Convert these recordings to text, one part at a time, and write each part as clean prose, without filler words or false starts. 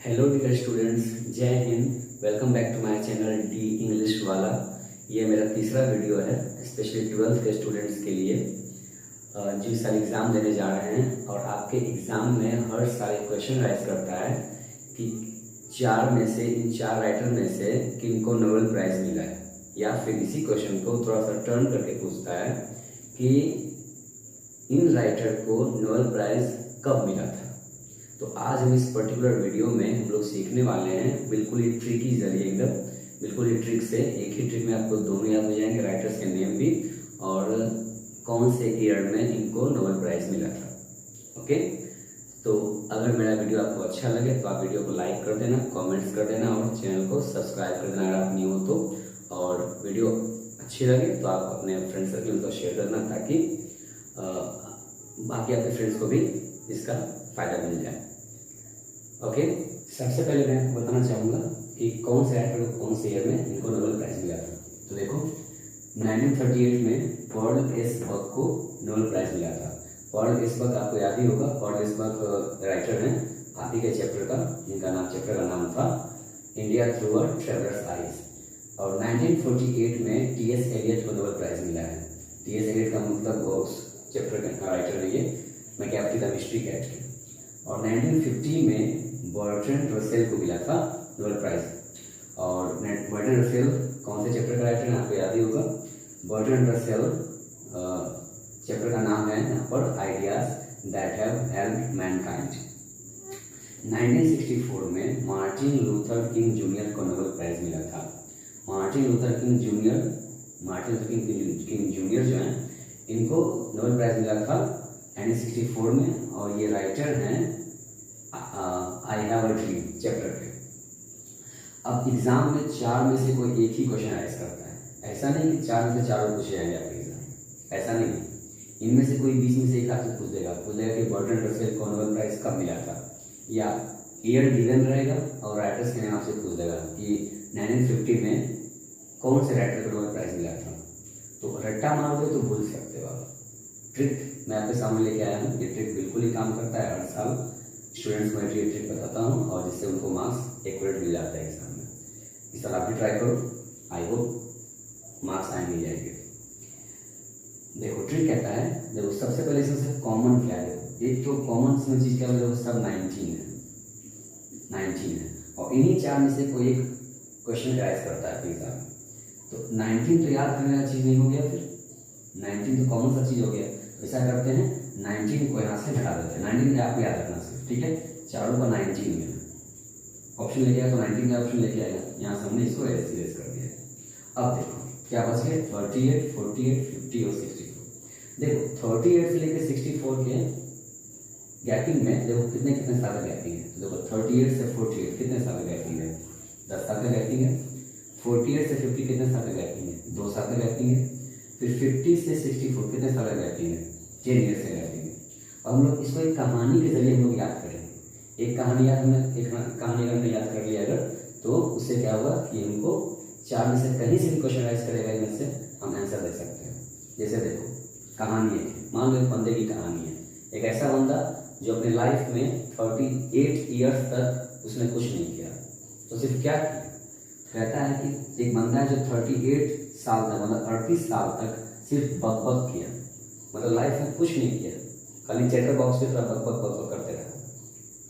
Hello dear students, जय हिंद। Welcome back to my channel the English वाला। ये मेरा तीसरा वीडियो है स्पेशली 12th के स्टूडेंट्स के लिए जो इस साल एग्ज़ाम देने जा रहे हैं। और आपके एग्ज़ाम में हर साल एक क्वेश्चन राइज करता है कि इन चार राइटर में से किनको नोबेल प्राइज़ मिला है, या फिर इसी क्वेश्चन को थोड़ा सा टर्न करके पूछता है कि इन राइटर को नोबेल प्राइज़ कब मिला था। तो आज हम इस पर्टिकुलर वीडियो में हम लोग सीखने वाले हैं बिल्कुल ही ट्रिकी जरिए, एकदम बिल्कुल ही ट्रिक से। एक ही ट्रिक में आपको दोनों याद हो जाएंगे, राइटर्स के नेम भी और कौन से ईयर में इनको नोबेल प्राइज़ मिला था। ओके, तो अगर मेरा वीडियो आपको अच्छा लगे तो आप वीडियो को लाइक कर देना, कमेंट्स कर देना और चैनल को सब्सक्राइब कर देना अगर आप न्यू हो तो। और वीडियो अच्छी लगे तो आप अपने फ्रेंड सर्कल को शेयर करना ताकि बाकी आपके फ्रेंड्स को भी इसका फ़ायदा मिल जाए। ओके, सबसे पहले मैं आपको बताना चाहूँगा कि कौन से राइटर को कौन से ईयर में इनको नोबेल प्राइज़ मिला था। तो देखो, 1938 में पॉल एस बक को नोबेल प्राइज़ मिला था। पॉल एस बक आपको याद ही होगा, पॉल एस बक राइटर हैं हाथी के चैप्टर का, इनका चैप्टर का नाम था India through a travellers eyes. और 1948 में टी.एस. एलियट को नोबेल प्राइज़ मिला है। टी.एस. एलियट का मतलब वो चैप्टर का राइटर है ये, मैकैफ्टी द मिस्ट्री कैट के। और 1950 में बर्ट्रैंड रसेल को मिला था नोबेल प्राइज़। और बर्ट्रैंड रसेल कौन से चैप्टर का राइटर है आपको याद ही होगा। बर्ट्रैंड रसेल चैप्टर का नाम है यहाँ पर ideas that have helped Mankind. 1964 में मार्टिन लूथर किंग जूनियर को नोबेल प्राइज़ मिला था। मार्टिन लूथर किंग जूनियर जो हैं इनको नोबेल प्राइज़ मिला था 1964 में। और ये राइटर हैं I have a dream chapter पे। अब एग्जाम में चार में से कोई एक ही क्वेश्चन राइज करता है। ऐसा नहीं कि चार में से चारों पूछे जाएंगे आपके एग्जाम, ऐसा नहीं। इनमें से कोई बीच में से एक आपसे पूछ देगा कि बर्ट्रैंड रसेल को नोबेल प्राइज़ कब मिला था, या ईयर गिवन रहेगा और राइटर्स के नाम से पूछ देगा कि 1950 में कौन से राइटर को नोबेल प्राइज़ मिला था। तो रट्टा मारोगे तो भूल सकते हो आप। ट्रिक मैं आपके सामने लेके आया हूँ, ये ट्रिक बिल्कुल ही काम करता है। हर साल स्टूडेंट्स को ये ट्रिक बताता हूँ और जिससे उनको मार्क्स एक्यूरेट मिल जाता है एग्जाम में। इस तरह आप भी ट्राई करो, आई होप मार्क्स आए मिल जाएंगे। देखो ट्रिक कहता है, देखो सबसे पहले इसमें कॉमन क्या है। एक तो कॉमन चीज़ क्या है, देखो सब 19 है और इन्हीं चार में से कोई एक क्वेश्चन राइज करता है एग्जाम में। तो 19 तो याद करने वाला चीज़ नहीं हो गया, फिर 19 तो कॉमन सा चीज़ हो गया। ऐसा करते हैं 19 को यहाँ से घटा देते हैं। 19 का आपको याद रखना सिर्फ, ठीक है। चारों का 19 में ऑप्शन लेके आया तो 19 का ऑप्शन लेके आएगा। यहाँ से हमने इसको एरेज कर दिया। अब देखो क्या बच गए 38, 48, 50 और 64। देखो 38 से लेकर 64 के गैपिंग में देखो कितने साल का गैपिंग है। देखो 38 से 48 कितने साल का गैपिंग है, 10 साल का गैपिंग है। 48 से 50 कितने साल का गैपिंग है, 2 साल का गैपिंग है। फिर 50 से 64 कितने साल का गैपिंग है, 10 ईयर्स का गैपिंग है। और हम लोग इसको एक कहानी के जरिए हम लोग याद करें। एक कहानी अगर हमने याद कर लिया अगर, तो उससे क्या होगा कि हमको चार में से कहीं से भी क्वेश्चन राइज करेगा, इनमें से हम आंसर दे सकते हैं। जैसे देखो कहानी है, मान लो एक बंदे की कहानी है। एक ऐसा बंदा जो अपने लाइफ में 38 ईयर्स तक उसने कुछ नहीं किया, तो सिर्फ क्या किया। कहता है कि एक बंदा है जो 38 साल तक मतलब 38 साल तक सिर्फ बक किया, मतलब लाइफ में कुछ नहीं किया, खाली चैटर बॉक्स पे थोड़ा बक करते रहा।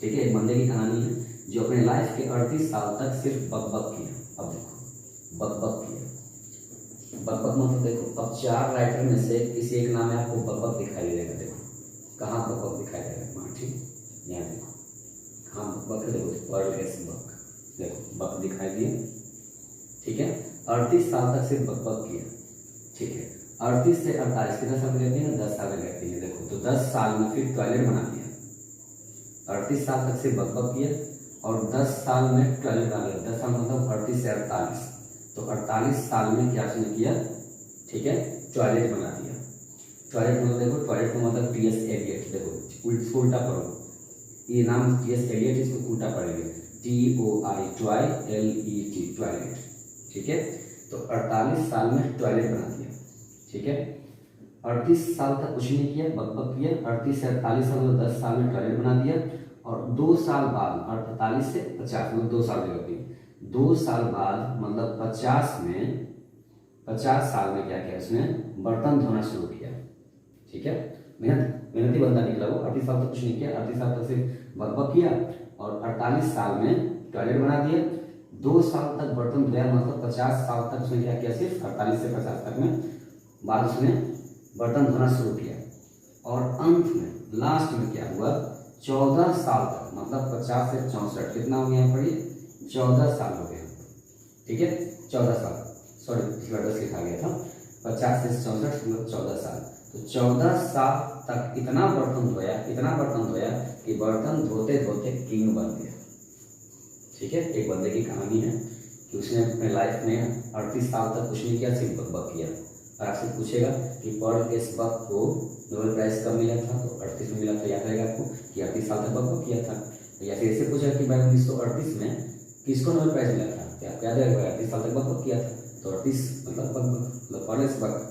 ठीक है, एक बंदे की कहानी है जो अपने लाइफ के 38 साल तक सिर्फ बक किया। अब देखो बक किया, बक मतलब देखो अब चार राइटर में से किसी एक नाम में आपको बक दिखाई देगा। देखो कहाँ बक दिखाई देगा, मार्टिन, यहाँ देखो कहाँ बक है, देखो वर्ल्ड एस बक, देखो बक दिखाई दिया। ठीक है, 38 साल तक सिर्फ बक किया। ठीक है, 38 से 48 कितना साल रहती है, 10 साल रहती है। देखो तो 10 साल में फिर टॉयलेट बना दिया। 38 साल तक सिर्फ बक किया और 10 साल में टॉयलेट बना दिया। 10 साल मतलब 38 से 48, तो 48 साल में क्या उसने किया, ठीक है, टॉयलेट बना दिया। टॉयलेट मतलब देखो, टॉयलेट का मतलब टी.एस. एलियट। देखो उल्टा पढ़ो, ये नाम टी.एस. एलियट, इसको उल्टा पढ़ेंगे TOILET टॉयलेट। ठीक है, तो 48 साल में टॉयलेट बना दिया। ठीक है, 38 साल तक कुछ नहीं किया, बक किया। 38 से 48 साल में 10 साल में टॉयलेट बना दिया और 2 साल बाद, और 48 से 50 मतलब 2 साल की होती है, 2 साल बाद मतलब 50 साल में क्या किया उसने, बर्तन धोना शुरू किया। ठीक है, मेहनती बंदा निकला वो। 38 साल तक कुछ नहीं किया, 38 साल तक सिर्फ बकबक किया, और 48 साल में टॉयलेट बना दिया। 2 साल तक बर्तन धोया, मतलब 50 साल तक उसने क्या किया, सिर्फ 48 से 50 तक में बाद उसने बर्तन धोना शुरू किया। और अंत में लास्ट में क्या हुआ, 14 साल तक, मतलब 50 से 64 कितना हो गया यहाँ पर, 14 साल हो गया। ठीक है, 14 साल, सॉरी पिछला 10 लिखा गया था, 50 से 64 मतलब 14 साल। तो 14 साल तक इतना बर्तन धोया कि बर्तन धोते धोते किंग बन गया। ठीक है, एक बंदे की कहानी है कि उसने अपने लाइफ में 38 साल तक कुछ नहीं किया, सिर्फ बकबक किया। और आपसे पूछेगा कि पॉल एसबक को नोबेल प्राइज कब मिला था, तो 38 में मिला था। याद रहेगा आपको कि 38 साल तक बकबक किया था। या फिर ऐसे पूछा कि भाई 1938 में किसको नोबेल प्राइज मिला था, क्या आपको याद रहेगा, 38 साल तक बकबक किया था, तो 38 मतलब बकबक मतलब पॉल एसबक।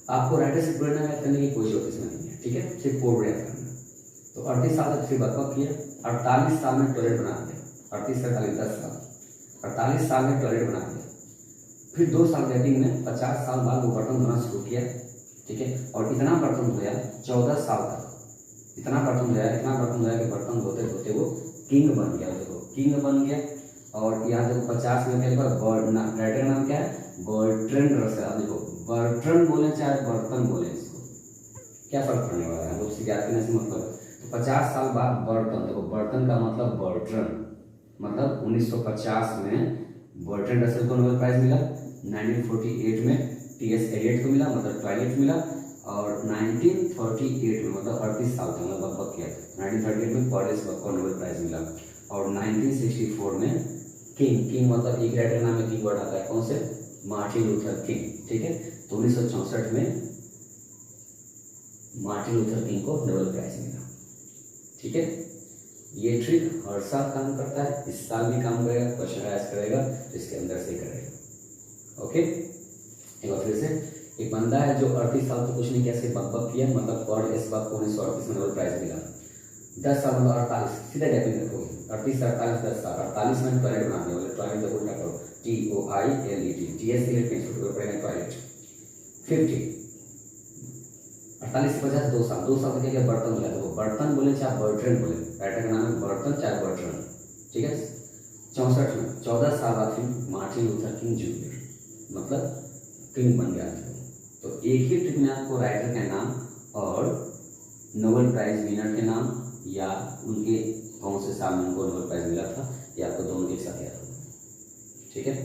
आपको राइटर से पूर्ण याद करने की कोई जरूरत इसमें नहीं है। ठीक है, सिर्फ कोड याद करना। तो 38 साल तक फिर बकबक किया, 48 साल में टॉयलेट बना दिया, 38 से 48 10 साल, 48 साल में टॉयलेट बना दिया। फिर 2 साल गैपिंग में 50 साल बाद वो बर्तन धोना शुरू किया। ठीक है, और इतना बर्तन धोया 14 साल तक, इतना बर्तन धोया कि बर्तन धोते धोते वो किंग बन गया। देखो किंग बन गया। और यहाँ देखो 50 में क्या, राइटर का नाम क्या है, बर्ट्रैंड रसेल। देखो बर्ट्रैंड बोले चाहे बर्तन बोले, इसको क्या फर्क पड़ने वाला है, वो उससे याद करने से मतलब। तो 50 साल बाद बर्तन, देखो बर्तन का मतलब बर्ट्रैंड, मतलब 1950 में बर्ट्रैंड रसेल को नोबेल प्राइज मिला। 1948 में टी.एस. एलियट को मिला, मतलब टॉयलेट मिला। और 1938 में मतलब 38 साल तक मतलब बकबक किया था, 1938 में पॉल एसबक को नोबेल प्राइज मिला। और 1964 में किंग मतलब एक राइटर नाम में किंग वर्ड आता है, कौन से, मार्टिन लूथर किंग। ठीक है, तो 1964 में मार्टिन लूथर किंग को नोबेल प्राइज मिला। ठीक है, ये ट्रिक हर साल काम करता है, इस साल भी काम करेगा, क्वेश्चन राइज करेगा तो इसके अंदर से करेगा। ओके, एक बार फिर से, एक बंदा है जो 38 साल तक कुछ नहीं किया, सिर्फ बकबक किया, मतलब पॉल एसबक को 1938 में नोबेल प्राइज मिला। 10 साल मतलब 48, सीधा गैपिंग रखोगे, 38 से 48 10 साल, 48 में टॉयलेट बना दिया, मतलब टॉयलेट का उल्टा करो, TOILET, टीएस एलियट में छोटे पड़ेगा टॉयलेट। 50 48 से 50 2 साल, 2 साल तक क्या बर्तन धोया, तो बर्तन बोले चाहे बर्ट्रैंड बोले, राइटर का नाम है बर्तन चाहे बर्ट्रैंड। ठीक है, 64 में 14 साल बाद फिर मार्टिन लूथर किंग जूनियर मतलब किंग बन गया था। तो एक ही ट्रिक में आपको राइटर का नाम और नोबेल प्राइज विनर के नाम या उनके कौन से साल में उनको नोबेल प्राइज मिला था, ये आपको दोनों एक साथ याद होगा। ठीक है,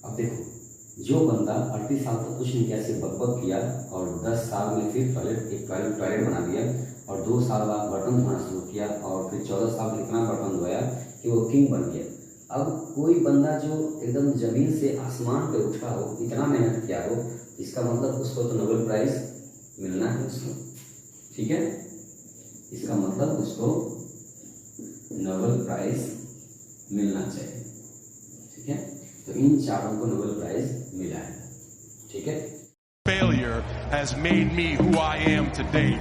अब देखो जो बंदा 38 साल तक कुछ नहीं किया, सिर्फ बकबक किया, और 10 साल में फिर टॉयलेट बना दिया, और 2 साल बाद बर्तन धोना शुरू किया, और फिर 14 साल में इतना बर्तन धोया कि वो किंग बन गया। अब कोई बंदा जो एकदम जमीन से आसमान पे उठा हो, इतना मेहनत किया हो, इसका मतलब उसको तो नोबेल प्राइज मिलना है उसको। ठीक है, इसका मतलब उसको नोबेल प्राइज मिलना चाहिए। ठीक है, तो इन चारों को नोबेल प्राइज मिला है। ठीक है, Failure has made me who I am today.